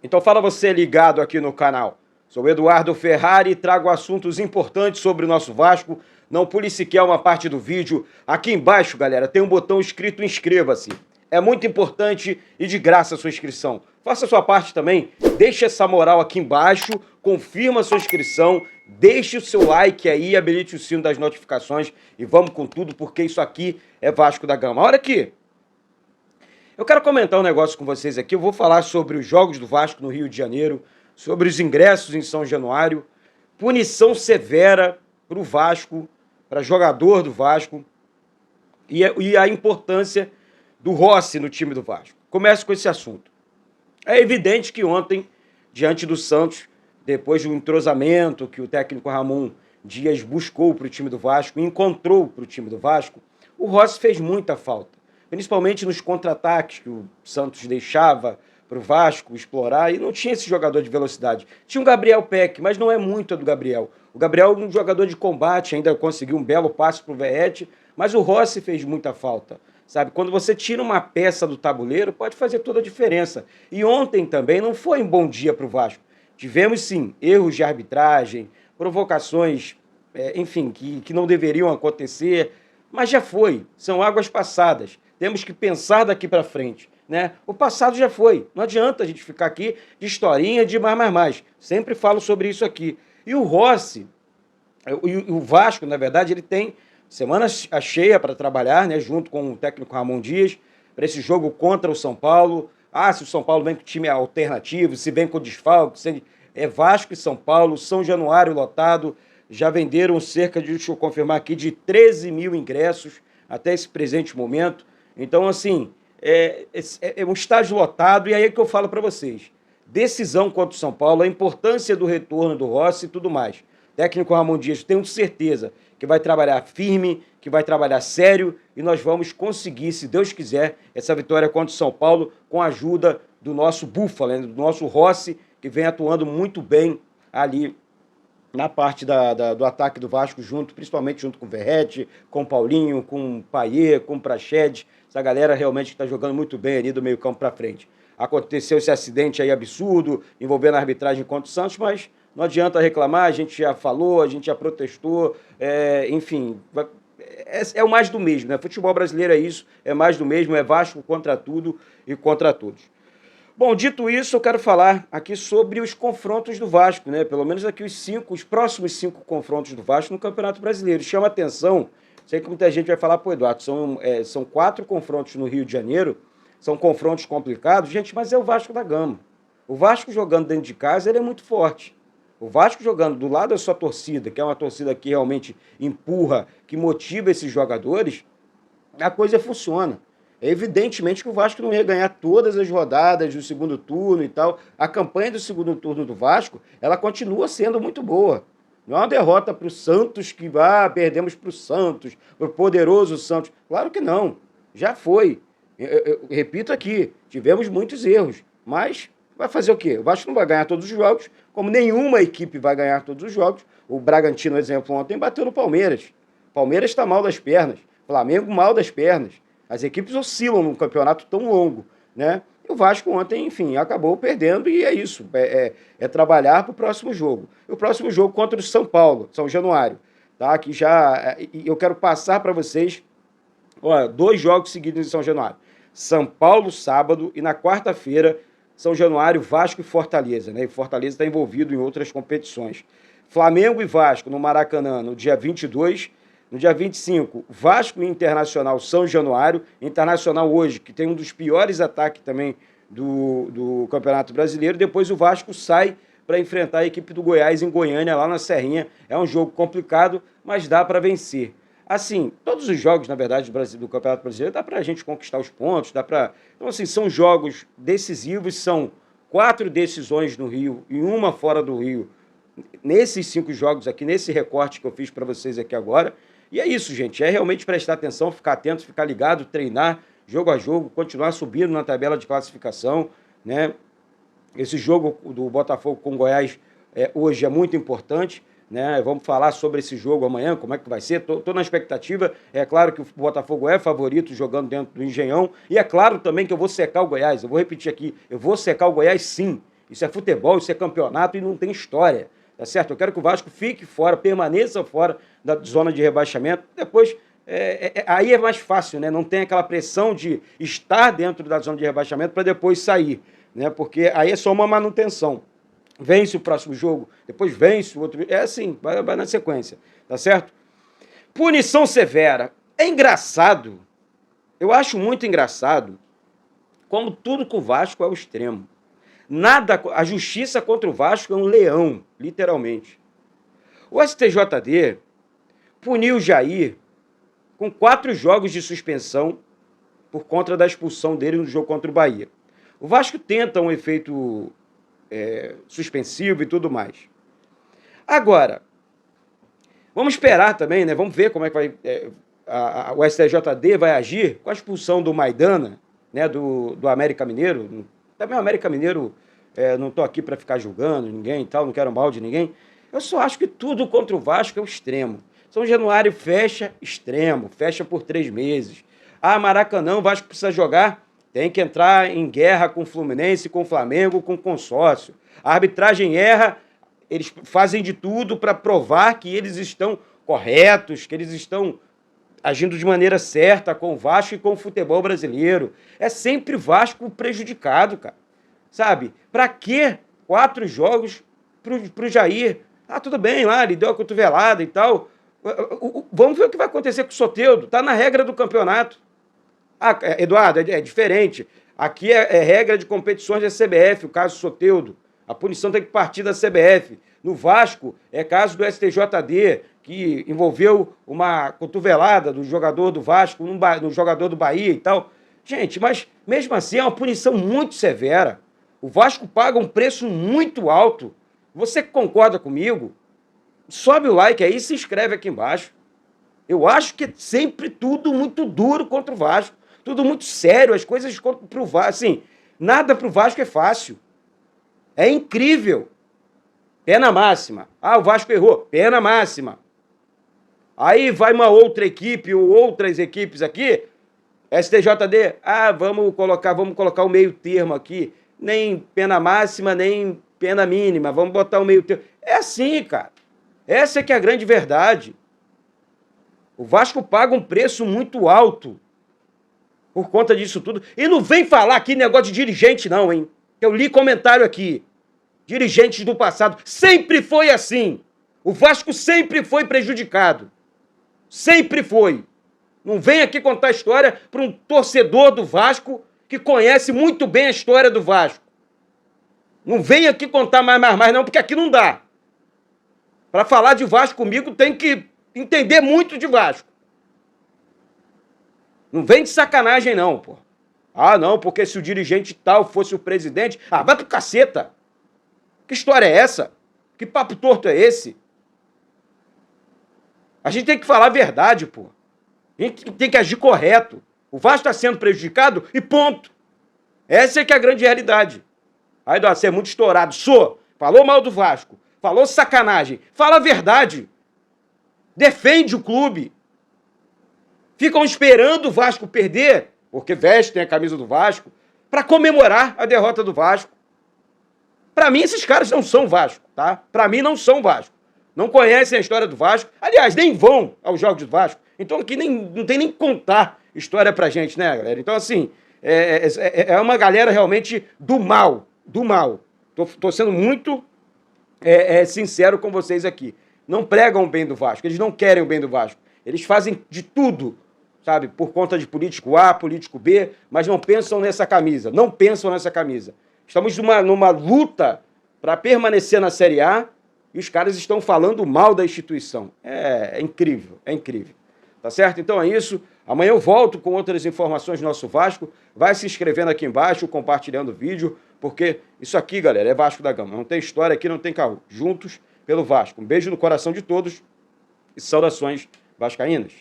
Então fala você ligado aqui no canal. Sou Eduardo Ferrari e trago assuntos importantes sobre o nosso Vasco. Não pule sequer uma parte do vídeo. Aqui embaixo, galera, tem um botão escrito inscreva-se. É muito importante e de graça a sua inscrição. Faça a sua parte também, deixe essa moral aqui embaixo, confirma a sua inscrição, deixe o seu like aí, habilite o sino das notificações e vamos com tudo, porque isso aqui é Vasco da Gama. Olha aqui, eu quero comentar um negócio com vocês aqui. Eu vou falar sobre os jogos do Vasco no Rio de Janeiro, sobre os ingressos em São Januário, punição severa para o Vasco, para jogador do Vasco e a importância do Rossi no time do Vasco. Começo com esse assunto. É evidente que ontem, diante do Santos, depois do entrosamento que o técnico Ramon Dias buscou para o time do Vasco, encontrou para o time do Vasco, o Rossi fez muita falta. Principalmente nos contra-ataques que o Santos deixava para o Vasco explorar, e não tinha esse jogador de velocidade. Tinha o Gabriel Peck, mas não é muito a do Gabriel. O Gabriel é um jogador de combate, ainda conseguiu um belo passe para o Verratti, mas o Rossi fez muita falta. Sabe, quando você tira uma peça do tabuleiro, pode fazer toda a diferença. E ontem também não foi um bom dia para o Vasco. Tivemos, sim, erros de arbitragem, provocações, enfim, que não deveriam acontecer, mas já foi, são águas passadas. Temos que pensar daqui para frente, né? O passado já foi, não adianta a gente ficar aqui de historinha, de mais. Sempre falo sobre isso aqui. E o Rossi, o Vasco, na verdade, ele tem semana cheia para trabalhar, né, junto com o técnico Ramon Dias, para esse jogo contra o São Paulo. Ah, se o São Paulo vem com time alternativo, se vem com desfalque, se é Vasco e São Paulo, São Januário lotado, já venderam cerca de, deixa eu confirmar aqui, de 13 mil ingressos até esse presente momento. Então, assim, é um estádio lotado, e aí é que eu falo para vocês. Decisão contra o São Paulo, a importância do retorno do Rossi e tudo mais. Técnico Ramon Dias, tenho certeza que vai trabalhar firme, que vai trabalhar sério, e nós vamos conseguir, se Deus quiser, essa vitória contra o São Paulo com a ajuda do nosso Búfalo, né, do nosso Rossi, que vem atuando muito bem ali na parte do ataque do Vasco, principalmente junto com o Verratti, com o Paulinho, com o Payet, com o Praxedes, essa galera realmente está jogando muito bem ali do meio campo para frente. Aconteceu esse acidente aí absurdo, envolvendo a arbitragem contra o Santos, mas não adianta reclamar, a gente já falou, a gente já protestou, enfim, é o mais do mesmo, né? Futebol brasileiro é isso, é mais do mesmo, é Vasco contra tudo e contra todos. Bom, dito isso, eu quero falar aqui sobre os confrontos do Vasco, né? Pelo menos aqui os próximos 5 confrontos do Vasco no Campeonato Brasileiro. Chama atenção, sei que muita gente vai falar, pô, Eduardo, são 4 confrontos no Rio de Janeiro, são confrontos complicados, gente, mas é o Vasco da Gama. O Vasco jogando dentro de casa, ele é muito forte. O Vasco jogando do lado da sua torcida, que é uma torcida que realmente empurra, que motiva esses jogadores, a coisa funciona. É evidentemente que o Vasco não ia ganhar todas as rodadas do segundo turno e tal. A campanha do segundo turno do Vasco, ela continua sendo muito boa. Não é uma derrota para o Santos que perdemos para o Santos, para o poderoso Santos. Claro que não, já foi. Eu repito aqui, tivemos muitos erros, mas vai fazer o quê? O Vasco não vai ganhar todos os jogos, como nenhuma equipe vai ganhar todos os jogos. O Bragantino, exemplo, ontem bateu no Palmeiras. Palmeiras está mal das pernas, Flamengo mal das pernas. As equipes oscilam num campeonato tão longo, né? E o Vasco ontem, enfim, acabou perdendo e é isso. É trabalhar para o próximo jogo. E o próximo jogo contra o São Paulo, São Januário. Tá? Aqui já eu quero passar para vocês 2 jogos seguidos em São Januário. São Paulo, sábado, e na quarta-feira, São Januário, Vasco e Fortaleza. Né? E Fortaleza está envolvido em outras competições. Flamengo e Vasco no Maracanã, no dia 22. No dia 25, Vasco e Internacional São Januário. Internacional hoje, que tem um dos piores ataques também do Campeonato Brasileiro. Depois o Vasco sai para enfrentar a equipe do Goiás em Goiânia, lá na Serrinha. É um jogo complicado, mas dá para vencer. Assim, todos os jogos, na verdade, do Campeonato Brasileiro, dá para a gente conquistar os pontos, dá para... Então, assim, são jogos decisivos, são 4 decisões no Rio e uma fora do Rio, nesses 5 jogos aqui, nesse recorte que eu fiz para vocês aqui agora. E é isso, gente, é realmente prestar atenção, ficar atento, ficar ligado, treinar, jogo a jogo, continuar subindo na tabela de classificação, né? Esse jogo do Botafogo com o Goiás hoje é muito importante, né? Vamos falar sobre esse jogo amanhã, como é que vai ser. Tô na expectativa. É claro que o Botafogo é favorito jogando dentro do Engenhão. E é claro também que eu vou secar o Goiás. Eu vou repetir aqui, eu vou secar o Goiás sim. Isso é futebol, isso é campeonato e não tem história, tá certo? Eu quero que o Vasco fique fora, permaneça fora da zona de rebaixamento. Depois, aí é mais fácil, né? Não tem aquela pressão de estar dentro da zona de rebaixamento para depois sair, né? Porque aí é só uma manutenção. Vence o próximo jogo, depois vence o outro. É assim, vai na sequência, tá certo? Punição severa. É engraçado, eu acho muito engraçado, como tudo com o Vasco é o extremo. Nada, a justiça contra o Vasco é um leão, literalmente. O STJD puniu o Jair com 4 jogos de suspensão por conta da expulsão dele no jogo contra o Bahia. O Vasco tenta um efeito suspensivo e tudo mais. Agora, vamos esperar também, né? Vamos ver como é que vai o STJD vai agir com a expulsão do Maidana, né? Do América Mineiro. Também o América Mineiro, não estou aqui para ficar julgando ninguém e tal, não quero mal de ninguém. Eu só acho que tudo contra o Vasco é o extremo. São Januário fecha extremo, fecha por 3 meses. Ah, Maracanã, o Vasco precisa jogar, tem que entrar em guerra com o Fluminense, com o Flamengo, com o consórcio. A arbitragem erra, eles fazem de tudo para provar que eles estão corretos, que eles estão agindo de maneira certa com o Vasco e com o futebol brasileiro. É sempre Vasco prejudicado, cara. Sabe? Para que 4 jogos pro Jair? Ah, tudo bem lá, ele deu a cotovelada e tal. Vamos ver o que vai acontecer com o Soteldo. Tá na regra do campeonato. Ah, Eduardo, é diferente. Aqui é regra de competições da CBF, o caso Soteldo. A punição tem que partir da CBF. No Vasco, é caso do STJD, que envolveu uma cotovelada do jogador do Vasco no jogador do Bahia e tal. Gente, mas mesmo assim é uma punição muito severa. O Vasco paga um preço muito alto. Você que concorda comigo, sobe o like aí e se inscreve aqui embaixo. Eu acho que é sempre tudo muito duro contra o Vasco. Tudo muito sério, as coisas pro Vasco. Assim, nada pro Vasco é fácil. É incrível. Pena máxima. Ah, o Vasco errou. Pena máxima. Aí vai uma outra equipe ou outras equipes aqui, STJD, vamos colocar o meio termo aqui. Nem pena máxima, nem pena mínima. Vamos botar o meio termo. É assim, cara. Essa é que é a grande verdade. O Vasco paga um preço muito alto por conta disso tudo. E não vem falar aqui negócio de dirigente não, hein? Eu li comentário aqui. Dirigentes do passado. Sempre foi assim. O Vasco sempre foi prejudicado. Sempre foi. Não vem aqui contar história para um torcedor do Vasco que conhece muito bem a história do Vasco. Não vem aqui contar mais não, porque aqui não dá. Para falar de Vasco comigo tem que entender muito de Vasco. Não vem de sacanagem não, pô. Ah, não, porque se o dirigente tal fosse o presidente... Ah, vai pro caceta. Que história é essa? Que papo torto é esse? A gente tem que falar a verdade, pô. A gente tem que agir correto. O Vasco está sendo prejudicado e ponto. Essa é que é a grande realidade. Aí, Eduardo, você é muito estourado. Falou mal do Vasco. Falou sacanagem. Fala a verdade. Defende o clube. Ficam esperando o Vasco perder, porque vestem a camisa do Vasco, para comemorar a derrota do Vasco. Para mim, esses caras não são Vasco, tá? Para mim, não são Vasco. Não conhecem a história do Vasco. Aliás, nem vão aos jogos do Vasco. Então aqui não tem nem que contar história pra gente, né, galera? Então, assim, é uma galera realmente do mal. Do mal. Tô sendo muito sincero com vocês aqui. Não pregam o bem do Vasco. Eles não querem o bem do Vasco. Eles fazem de tudo, sabe? Por conta de político A, político B, mas não pensam nessa camisa. Não pensam nessa camisa. Estamos numa luta para permanecer na Série A e os caras estão falando mal da instituição. É incrível, é incrível. Tá certo? Então é isso. Amanhã eu volto com outras informações do nosso Vasco. Vai se inscrevendo aqui embaixo, compartilhando o vídeo, porque isso aqui, galera, é Vasco da Gama. Não tem história aqui, não tem carro. Juntos pelo Vasco. Um beijo no coração de todos e saudações vascaínas.